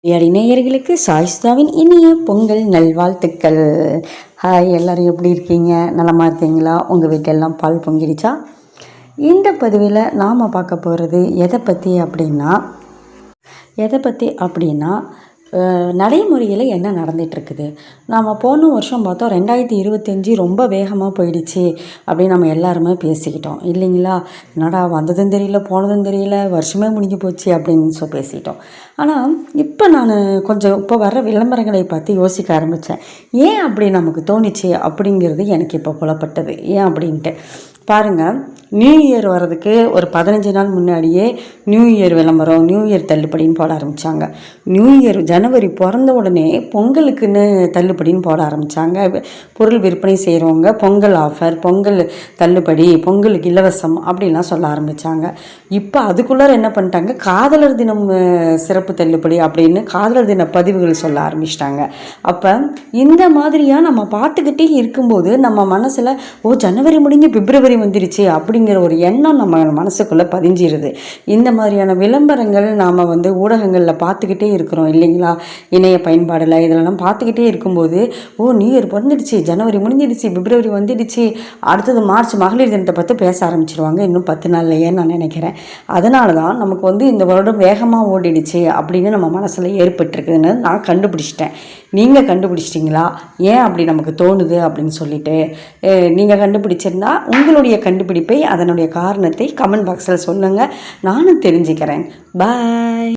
நேயர்களுக்கு சாய்ஸ்தாவின் இனிய பொங்கல் நல்வாழ்த்துக்கள். ஹாய், எல்லோரும் எப்படி இருக்கீங்க? நலமாக இருக்கீங்களா? உங்கள் வீட்டெல்லாம் பால் பொங்கிடுச்சா? இந்த பதிவில் நாம் பார்க்க போகிறது எதை பற்றி அப்படின்னா நடைமுறையில் என்ன நடந்துகிட்ருக்குது. நாம் போன வருஷம் பார்த்தோம் 2025 ரொம்ப வேகமாக போயிடுச்சு அப்படின்னு நம்ம எல்லாருமே பேசிக்கிட்டோம் இல்லைங்களா? என்னடா வந்ததும் தெரியல போனதும் தெரியல, வருஷமே முடிஞ்சு போச்சு அப்படின்னு பேசிக்கிட்டோம். ஆனால் இப்போ நான் கொஞ்சம் இப்போ வர்ற விளம்பரங்களை பார்த்து யோசிக்க ஆரம்பித்தேன். ஏன் அப்படி நமக்கு தோணுச்சு அப்படிங்கிறது எனக்கு இப்போ புலப்பட்டது. ஏன் அப்படின்ட்டு பாருங்கள், நியூ இயர் வர்றதுக்கு ஒரு 15 நாள் முன்னாடியே நியூ இயர் விளம்பரம், நியூ இயர் தள்ளுபடின்னு போட ஆரம்பித்தாங்க. நியூ இயர் ஜனவரி பிறந்த உடனே பொங்கலுக்குன்னு தள்ளுபடின்னு போட ஆரம்பித்தாங்க. பொருள் விற்பனை செய்கிறவங்க பொங்கல் ஆஃபர், பொங்கல் தள்ளுபடி, பொங்கலுக்கு இலவசம் அப்படின்லாம் சொல்ல ஆரம்பித்தாங்க. இப்போ அதுக்குள்ளே என்ன பண்ணிட்டாங்க, காதலர் தினம் சிறப்பு தள்ளுபடி அப்படின்னு காதலர் தின பதிவுகள் சொல்ல ஆரம்பிச்சிட்டாங்க. அப்போ இந்த மாதிரியாக நம்ம பார்த்துக்கிட்டே இருக்கும்போது நம்ம மனசில் ஜனவரி முடிஞ்சு பிப்ரவரி வந்துருச்சு அப்படிங்கிற ஒரு எண்ணம் நம்ம மனசுக்குள்ளே பதிஞ்சிருது. இந்த மாதிரியான விளம்பரங்கள் நாம் ஊடகங்களில் பார்த்துக்கிட்டே இருக்கிறோம் இல்லைங்களா? இணைய பயன்பாடில் இதெல்லாம் பார்த்துக்கிட்டே இருக்கும்போது நியூ இயர் பிறந்துடுச்சு, ஜனவரி முடிஞ்சிடுச்சு, பிப்ரவரி வந்துடுச்சு, அடுத்தது மார்ச் மகளிர் தினத்தை பற்றி பேச ஆரம்பிச்சிருவாங்க இன்னும் 10 நாள்லையே நான் நினைக்கிறேன். அதனால தான் நமக்கு இந்த வருடம் வேகமாக ஓடிடுச்சு அப்படின்னு நம்ம மனசில் ஏற்பட்டுருக்குதுன்னு நான் கண்டுபிடிச்சிட்டேன். நீங்கள் கண்டுபிடிச்சிட்டிங்களா ஏன் அப்படி நமக்கு தோணுது அப்படின்னு சொல்லிட்டு? நீங்கள் கண்டுபிடிச்சிருந்தா உங்களுடைய கண்டுபிடிப்பை, அதனுடைய காரணத்தை கமெண்ட் பாக்ஸில் சொல்லுங்கள், நானும் தெரிஞ்சுக்கிறேன். பாய்.